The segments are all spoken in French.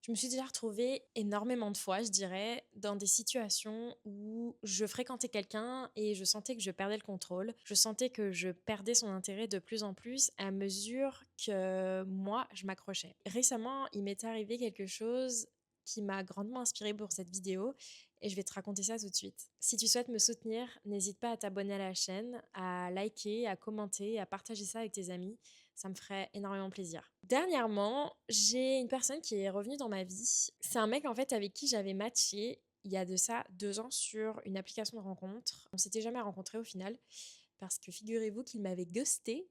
Je me suis déjà retrouvée énormément de fois, je dirais, dans des situations où je fréquentais quelqu'un et je sentais que je perdais le contrôle. Je sentais que je perdais son intérêt de plus en plus à mesure que moi, je m'accrochais. Récemment, il m'est arrivé quelque chose qui m'a grandement inspirée pour cette vidéo et je vais te raconter ça tout de suite. Si tu souhaites me soutenir, n'hésite pas à t'abonner à la chaîne, à liker, à commenter, à partager ça avec tes amis. Ça me ferait énormément plaisir. Dernièrement, j'ai une personne qui est revenue dans ma vie. C'est un mec en fait avec qui j'avais matché il y a de ça 2 ans sur une application de rencontre. On s'était jamais rencontrés au final parce que figurez-vous qu'il m'avait ghosté.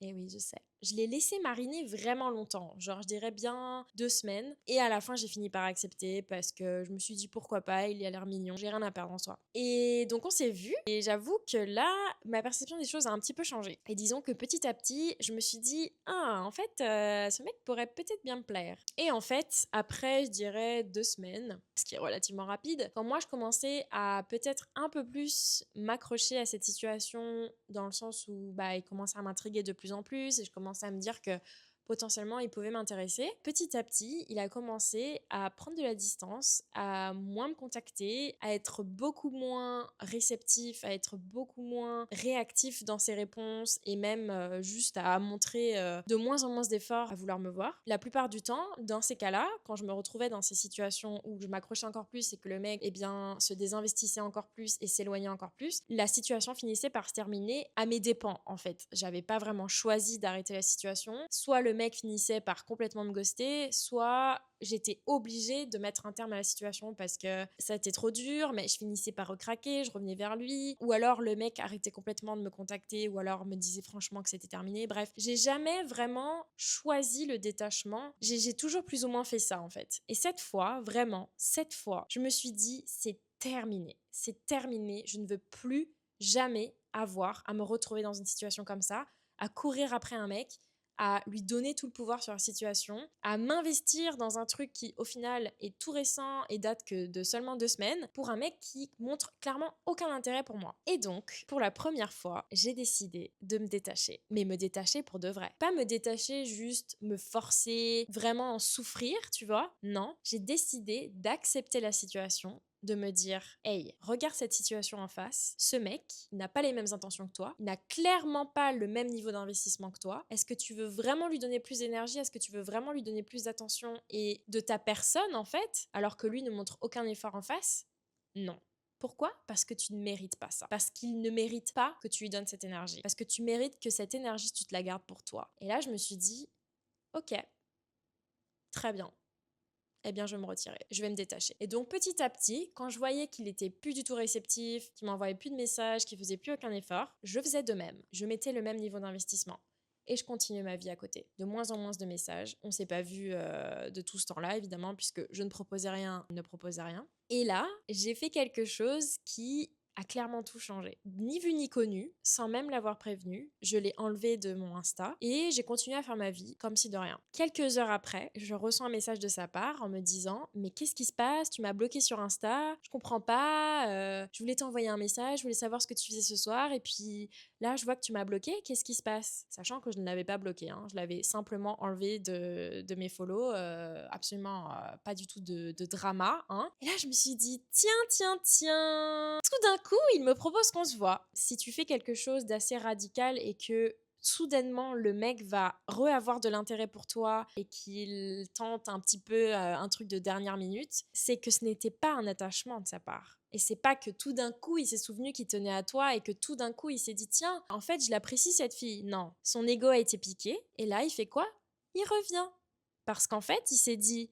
Eh oui, je sais. Je l'ai laissé mariner vraiment longtemps, genre je dirais bien 2 semaines. Et à la fin, j'ai fini par accepter parce que je me suis dit pourquoi pas, il a l'air mignon, j'ai rien à perdre en soi. Et donc on s'est vu et j'avoue que là, ma perception des choses a un petit peu changé. Et disons que petit à petit, je me suis dit, ah, en fait, ce mec pourrait peut-être bien me plaire. Et en fait, après, je dirais 2 semaines, ce qui est relativement rapide, quand moi je commençais à peut-être un peu plus m'accrocher à cette situation dans le sens où bah, il commençait à m'intriguer de plus en plus et je commençais à me dire que potentiellement il pouvait m'intéresser. Petit à petit, il a commencé à prendre de la distance, à moins me contacter, à être beaucoup moins réceptif, à être beaucoup moins réactif dans ses réponses et même juste à montrer de moins en moins d'efforts à vouloir me voir. La plupart du temps, dans ces cas-là, quand je me retrouvais dans ces situations où je m'accrochais encore plus et que le mec se désinvestissait encore plus et s'éloignait encore plus, la situation finissait par se terminer à mes dépens en fait. J'avais pas vraiment choisi d'arrêter la situation. Soit le mec finissait par complètement me ghoster, soit j'étais obligée de mettre un terme à la situation parce que ça était trop dur, mais je finissais par recraquer, je revenais vers lui, ou alors le mec arrêtait complètement de me contacter, ou alors me disait franchement que c'était terminé. Bref, j'ai jamais vraiment choisi le détachement, j'ai toujours plus ou moins fait ça en fait. Et cette fois, vraiment, cette fois, je me suis dit c'est terminé, je ne veux plus jamais avoir à me retrouver dans une situation comme ça, à courir après un mec, à lui donner tout le pouvoir sur la situation, à m'investir dans un truc qui au final est tout récent et date que de seulement 2 semaines, pour un mec qui montre clairement aucun intérêt pour moi. Et donc, pour la première fois, j'ai décidé de me détacher. Mais me détacher pour de vrai. Pas me détacher juste me forcer, vraiment en souffrir, tu vois. Non, j'ai décidé d'accepter la situation, de me dire hey, regarde cette situation en face, ce mec n'a pas les mêmes intentions que toi, il n'a clairement pas le même niveau d'investissement que toi. Est-ce que tu veux vraiment lui donner plus d'énergie? Est-ce que tu veux vraiment lui donner plus d'attention et de ta personne en fait, alors que lui ne montre aucun effort en face? Non. Pourquoi? Parce que tu ne mérites pas ça. Parce qu'il ne mérite pas que tu lui donnes cette énergie. Parce que tu mérites que cette énergie, tu te la gardes pour toi. Et là, je me suis dit, ok, très bien, eh bien je vais me retirer, je vais me détacher. Et donc petit à petit, quand je voyais qu'il était plus du tout réceptif, qu'il m'envoyait plus de messages, qu'il faisait plus aucun effort, je faisais de même. Je mettais le même niveau d'investissement. Et je continuais ma vie à côté. De moins en moins de messages. On s'est pas vu de tout ce temps-là, évidemment, puisque je ne proposais rien, il ne proposait rien. Et là, j'ai fait quelque chose qui a clairement tout changé. Ni vu ni connu, sans même l'avoir prévenu, je l'ai enlevé de mon Insta et j'ai continué à faire ma vie comme si de rien. Quelques heures après, je reçois un message de sa part en me disant mais qu'est-ce qui se passe? Tu m'as bloqué sur Insta, je comprends pas, je voulais t'envoyer un message, je voulais savoir ce que tu faisais ce soir et puis là je vois que tu m'as bloqué, qu'est-ce qui se passe? Sachant que je ne l'avais pas bloqué, hein. Je l'avais simplement enlevé de mes follow, absolument pas du tout de drama, hein. Et là je me suis dit tiens, tout d'un coup il me propose qu'on se voit. Si tu fais quelque chose d'assez radical et que soudainement le mec va re-avoir de l'intérêt pour toi et qu'il tente un petit peu un truc de dernière minute, c'est que ce n'était pas un attachement de sa part. Et c'est pas que tout d'un coup il s'est souvenu qu'il tenait à toi et que tout d'un coup il s'est dit tiens, en fait je l'apprécie cette fille. Non, son ego a été piqué et là il fait quoi? Il revient. Parce qu'en fait il s'est dit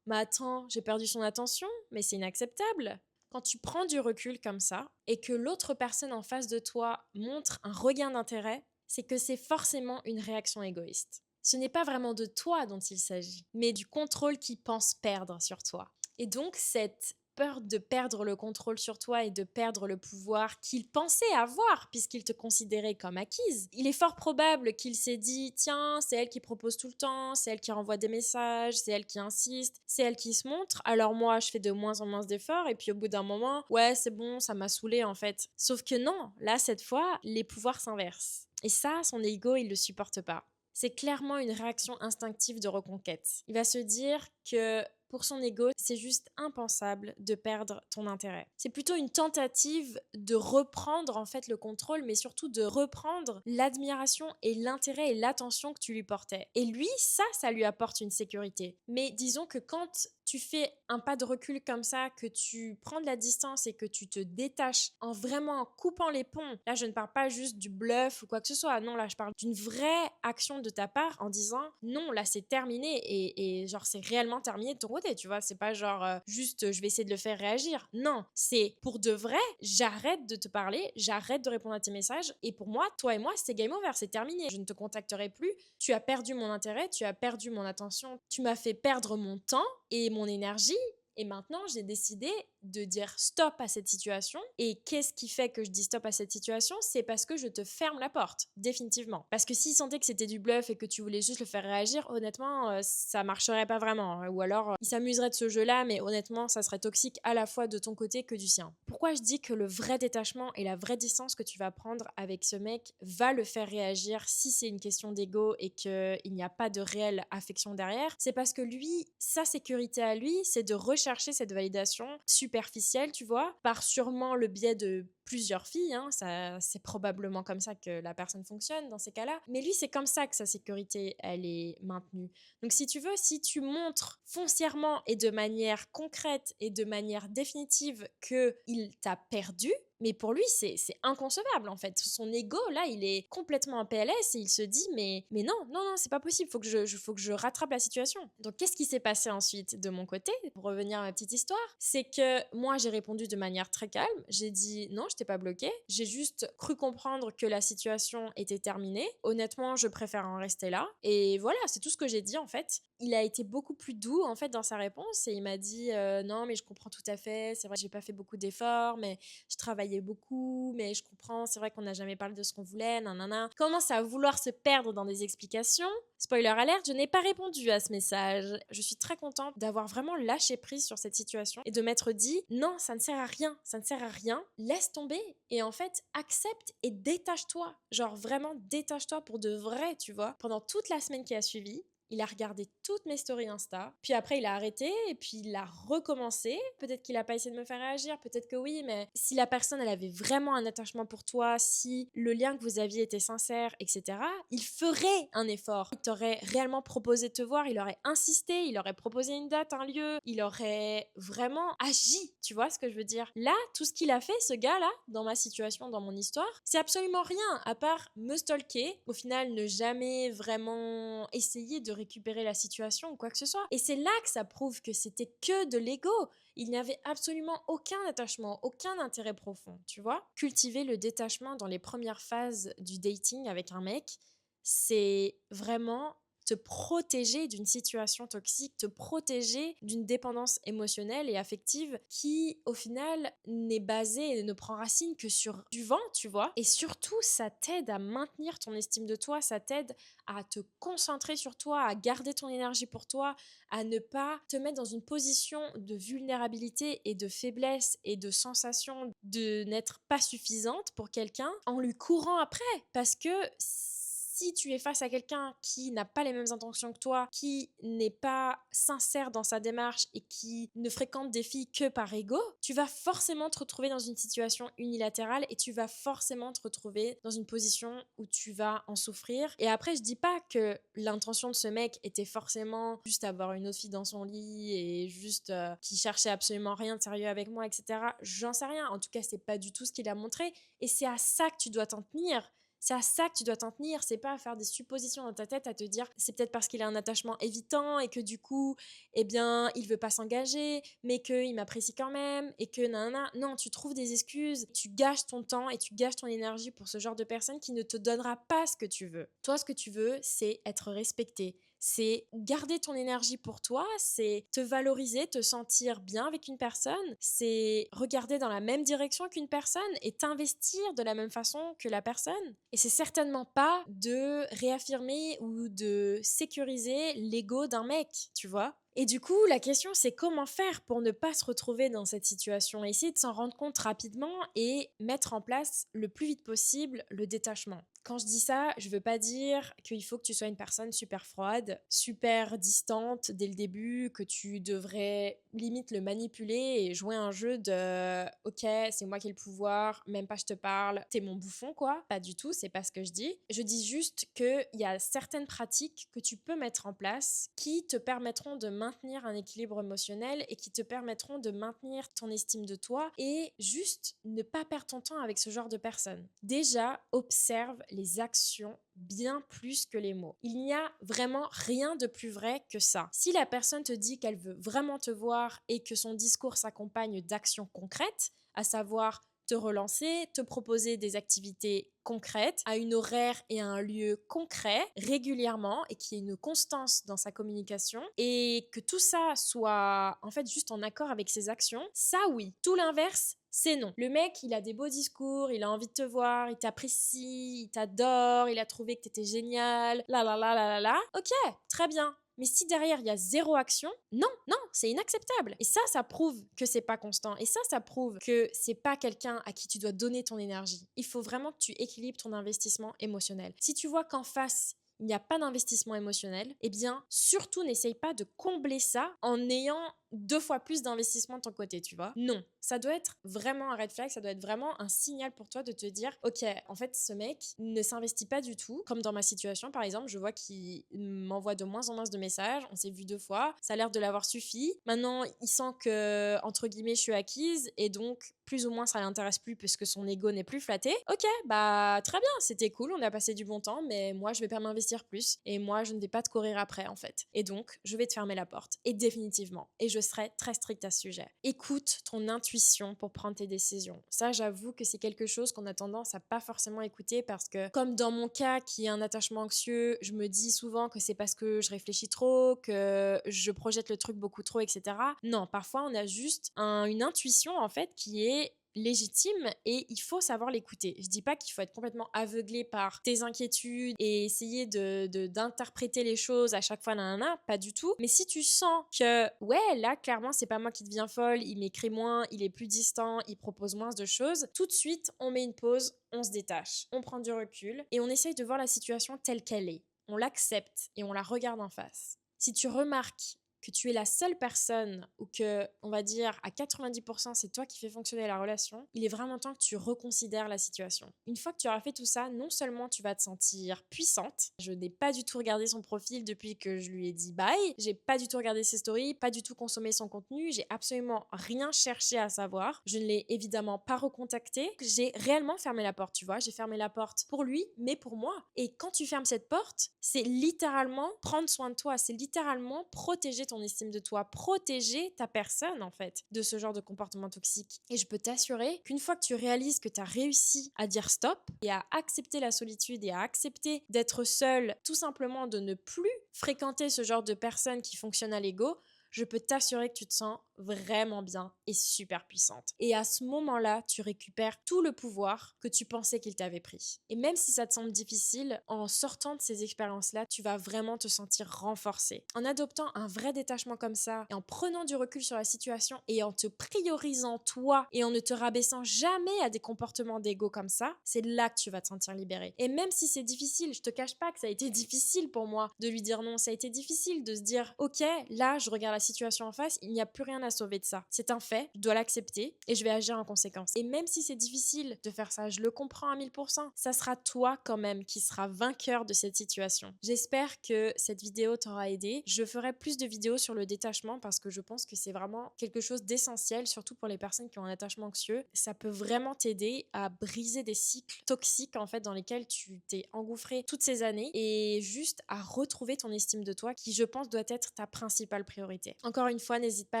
mais attends, j'ai perdu son attention, mais c'est inacceptable. Quand tu prends du recul comme ça et que l'autre personne en face de toi montre un regain d'intérêt, c'est que c'est forcément une réaction égoïste. Ce n'est pas vraiment de toi dont il s'agit, mais du contrôle qu'il pense perdre sur toi. Et donc cette peur de perdre le contrôle sur toi et de perdre le pouvoir qu'il pensait avoir puisqu'il te considérait comme acquise. Il est fort probable qu'il s'est dit tiens, c'est elle qui propose tout le temps, c'est elle qui renvoie des messages, c'est elle qui insiste, c'est elle qui se montre, alors moi je fais de moins en moins d'efforts et puis au bout d'un moment, ouais c'est bon, ça m'a saoulé en fait. Sauf que non, là cette fois, les pouvoirs s'inversent. Et ça, son ego, il le supporte pas. c'est clairement une réaction instinctive de reconquête. Il va se dire que pour son ego, c'est juste impensable de perdre ton intérêt. C'est plutôt une tentative de reprendre en fait le contrôle, mais surtout de reprendre l'admiration et l'intérêt et l'attention que tu lui portais. Et lui, ça lui apporte une sécurité. Mais disons que quand tu fais un pas de recul comme ça, que tu prends de la distance et que tu te détaches en vraiment coupant les ponts, là je ne parle pas juste du bluff ou quoi que ce soit, non, là je parle d'une vraie action de ta part en disant non, là c'est terminé et genre c'est réellement terminé de ton côté, tu vois, c'est pas genre juste je vais essayer de le faire réagir, non, c'est pour de vrai, j'arrête de te parler, j'arrête de répondre à tes messages et pour moi, toi et moi c'est game over, c'est terminé, je ne te contacterai plus, tu as perdu mon intérêt, tu as perdu mon attention, tu m'as fait perdre mon temps et mon énergie. Et maintenant, j'ai décidé de dire stop à cette situation. Et qu'est-ce qui fait que je dis stop à cette situation? C'est parce que je te ferme la porte, définitivement. Parce que s'il sentait que c'était du bluff et que tu voulais juste le faire réagir, honnêtement, ça marcherait pas vraiment. Ou alors, il s'amuserait de ce jeu-là, mais honnêtement, ça serait toxique à la fois de ton côté que du sien. Pourquoi je dis que le vrai détachement et la vraie distance que tu vas prendre avec ce mec va le faire réagir si c'est une question d'ego et qu'il n'y a pas de réelle affection derrière? C'est parce que lui, sa sécurité à lui, c'est de rechercher cette validation superficielle, tu vois, par sûrement le biais de plusieurs filles, hein, ça, c'est probablement comme ça que la personne fonctionne dans ces cas-là, mais lui c'est comme ça que sa sécurité elle est maintenue. Donc si tu veux, si tu montres foncièrement et de manière concrète et de manière définitive qu'il t'a perdu, mais pour lui, c'est inconcevable en fait. Son ego, là, il est complètement en PLS et il se dit mais non, c'est pas possible, faut que je rattrape la situation. Donc qu'est-ce qui s'est passé ensuite de mon côté? Pour revenir à ma petite histoire, c'est que moi, j'ai répondu de manière très calme. J'ai dit non, je t'ai pas bloqué. J'ai juste cru comprendre que la situation était terminée. Honnêtement, je préfère en rester là. Et voilà, c'est tout ce que j'ai dit en fait. Il a été beaucoup plus doux en fait dans sa réponse et il m'a dit non mais je comprends tout à fait, c'est vrai que j'ai pas fait beaucoup d'efforts mais je travaillais beaucoup, mais je comprends, c'est vrai qu'on n'a jamais parlé de ce qu'on voulait, nanana. Commence à vouloir se perdre dans des explications. Spoiler alert, je n'ai pas répondu à ce message. Je suis très contente d'avoir vraiment lâché prise sur cette situation et de m'être dit non, ça ne sert à rien, ça ne sert à rien, laisse tomber et en fait accepte et détache-toi. Genre vraiment détache-toi pour de vrai, tu vois. Pendant toute la semaine qui a suivi, il a regardé toutes mes stories Insta, puis après il a arrêté et puis il a recommencé. Peut-être qu'il a pas essayé de me faire réagir, peut-être que oui, mais si la personne elle avait vraiment un attachement pour toi, si le lien que vous aviez était sincère, etc., il ferait un effort. Il t'aurait réellement proposé de te voir, il aurait insisté, il aurait proposé une date, un lieu, il aurait vraiment agi, tu vois ce que je veux dire? Là, tout ce qu'il a fait, ce gars-là, dans ma situation, dans mon histoire, c'est absolument rien, à part me stalker, au final ne jamais vraiment essayer de récupérer la situation ou quoi que ce soit. Et c'est là que ça prouve que c'était que de l'ego. Il n'y avait absolument aucun attachement, aucun intérêt profond, tu vois. Cultiver le détachement dans les premières phases du dating avec un mec, c'est vraiment te protéger d'une situation toxique, te protéger d'une dépendance émotionnelle et affective qui, au final, n'est basée et ne prend racine que sur du vent, tu vois. Et surtout, ça t'aide à maintenir ton estime de toi, ça t'aide à te concentrer sur toi, à garder ton énergie pour toi, à ne pas te mettre dans une position de vulnérabilité et de faiblesse et de sensation de n'être pas suffisante pour quelqu'un en lui courant après. Parce que si tu es face à quelqu'un qui n'a pas les mêmes intentions que toi, qui n'est pas sincère dans sa démarche et qui ne fréquente des filles que par ego, tu vas forcément te retrouver dans une situation unilatérale et tu vas forcément te retrouver dans une position où tu vas en souffrir. Et après, je dis pas que l'intention de ce mec était forcément juste avoir une autre fille dans son lit et juste qui cherchait absolument rien de sérieux avec moi, etc. J'en sais rien. En tout cas, c'est pas du tout ce qu'il a montré. Et c'est à ça que tu dois t'en tenir. C'est à ça que tu dois t'en tenir, c'est pas à faire des suppositions dans ta tête, à te dire c'est peut-être parce qu'il a un attachement évitant et que du coup, eh bien, il veut pas s'engager, mais qu'il m'apprécie quand même et que nanana. Non, tu trouves des excuses, tu gâches ton temps et tu gâches ton énergie pour ce genre de personne qui ne te donnera pas ce que tu veux. Toi, ce que tu veux, c'est être respecté. C'est garder ton énergie pour toi, c'est te valoriser, te sentir bien avec une personne, c'est regarder dans la même direction qu'une personne et t'investir de la même façon que la personne. Et c'est certainement pas de réaffirmer ou de sécuriser l'ego d'un mec, tu vois. Et du coup, la question, c'est comment faire pour ne pas se retrouver dans cette situation? Essayer de s'en rendre compte rapidement et mettre en place le plus vite possible le détachement. Quand je dis ça, je veux pas dire qu'il faut que tu sois une personne super froide, super distante dès le début, que tu devrais limite le manipuler et jouer un jeu de OK, c'est moi qui ai le pouvoir, même pas je te parle, t'es mon bouffon quoi. Pas du tout, c'est pas ce que je dis. Je dis juste qu'il y a certaines pratiques que tu peux mettre en place qui te permettront de maintenir un équilibre émotionnel et qui te permettront de maintenir ton estime de toi et juste ne pas perdre ton temps avec ce genre de personnes. Déjà, observe les actions bien plus que les mots. Il n'y a vraiment rien de plus vrai que ça. Si la personne te dit qu'elle veut vraiment te voir et que son discours s'accompagne d'actions concrètes, à savoir te relancer, te proposer des activités concrètes, à une horaire et à un lieu concret, régulièrement, et qu'il y ait une constance dans sa communication, et que tout ça soit en fait juste en accord avec ses actions, ça oui. Tout l'inverse, c'est non. Le mec, il a des beaux discours, il a envie de te voir, il t'apprécie, il t'adore, il a trouvé que t'étais génial, la la la la la la. Ok, très bien. Mais si derrière il y a zéro action, non, non, c'est inacceptable. Et ça prouve que c'est pas constant. Et ça prouve que c'est pas quelqu'un à qui tu dois donner ton énergie. Il faut vraiment que tu équilibres ton investissement émotionnel. Si tu vois qu'en face, il n'y a pas d'investissement émotionnel, eh bien, surtout n'essaye pas de combler ça en ayant 2 fois plus d'investissement de ton côté, tu vois. Non, ça doit être vraiment un red flag, ça doit être vraiment un signal pour toi de te dire, ok, en fait, ce mec ne s'investit pas du tout. Comme dans ma situation, par exemple, je vois qu'il m'envoie de moins en moins de messages, on s'est vu 2 fois, ça a l'air de l'avoir suffi. Maintenant, il sent que, entre guillemets, je suis acquise et donc, plus ou moins, ça l'intéresse plus puisque son ego n'est plus flatté. Ok, bah, très bien, c'était cool, on a passé du bon temps, mais moi, je vais pas m'investir plus et moi, je ne vais pas te courir après, en fait. Et donc, je vais te fermer la porte. Et définitivement. Et je serai très stricte à ce sujet. Écoute ton intuition pour prendre tes décisions. Ça, j'avoue que c'est quelque chose qu'on a tendance à pas forcément écouter parce que, comme dans mon cas qui est un attachement anxieux, je me dis souvent que c'est parce que je réfléchis trop, que je projette le truc beaucoup trop, etc. Non, parfois on a juste une intuition en fait qui est légitime et il faut savoir l'écouter. Je dis pas qu'il faut être complètement aveuglé par tes inquiétudes et essayer d'interpréter les choses à chaque fois, nanana, pas du tout. Mais si tu sens que, ouais, là, clairement, c'est pas moi qui deviens folle, il m'écrit moins, il est plus distant, il propose moins de choses, tout de suite, on met une pause, on se détache, on prend du recul et on essaye de voir la situation telle qu'elle est. On l'accepte et on la regarde en face. Si tu remarques que tu es la seule personne ou que, on va dire, à 90%, c'est toi qui fais fonctionner la relation, il est vraiment temps que tu reconsidères la situation. Une fois que tu auras fait tout ça, non seulement tu vas te sentir puissante, je n'ai pas du tout regardé son profil depuis que je lui ai dit bye, j'ai pas du tout regardé ses stories, pas du tout consommé son contenu, j'ai absolument rien cherché à savoir, je ne l'ai évidemment pas recontacté, j'ai réellement fermé la porte, tu vois, j'ai fermé la porte pour lui, mais pour moi. Et quand tu fermes cette porte, c'est littéralement prendre soin de toi, c'est littéralement protéger ton estime de toi, protéger ta personne en fait de ce genre de comportement toxique. Et je peux t'assurer qu'une fois que tu réalises que tu as réussi à dire stop et à accepter la solitude et à accepter d'être seule, tout simplement de ne plus fréquenter ce genre de personnes qui fonctionnent à l'ego, je peux t'assurer que tu te sens vraiment bien et super puissante. Et à ce moment-là, tu récupères tout le pouvoir que tu pensais qu'il t'avait pris. Et même si ça te semble difficile, en sortant de ces expériences-là, tu vas vraiment te sentir renforcée. En adoptant un vrai détachement comme ça, et en prenant du recul sur la situation, et en te priorisant toi, et en ne te rabaissant jamais à des comportements d'ego comme ça, c'est là que tu vas te sentir libérée. Et même si c'est difficile, je te cache pas que ça a été difficile pour moi de lui dire non, ça a été difficile de se dire, ok, là, je regarde la situation en face, il n'y a plus rien à sauver de ça. C'est un fait, je dois l'accepter et je vais agir en conséquence. Et même si c'est difficile de faire ça, je le comprends à 1000%, ça sera toi quand même qui sera vainqueur de cette situation. J'espère que cette vidéo t'aura aidé. Je ferai plus de vidéos sur le détachement parce que je pense que c'est vraiment quelque chose d'essentiel, surtout pour les personnes qui ont un attachement anxieux. Ça peut vraiment t'aider à briser des cycles toxiques en fait dans lesquels tu t'es engouffré toutes ces années et juste à retrouver ton estime de toi qui je pense doit être ta principale priorité. Encore une fois, n'hésite pas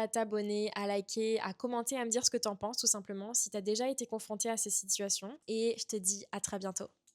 à t'abonner, à liker, à commenter, à me dire ce que t'en penses tout simplement si t'as déjà été confronté à ces situations et je te dis à très bientôt.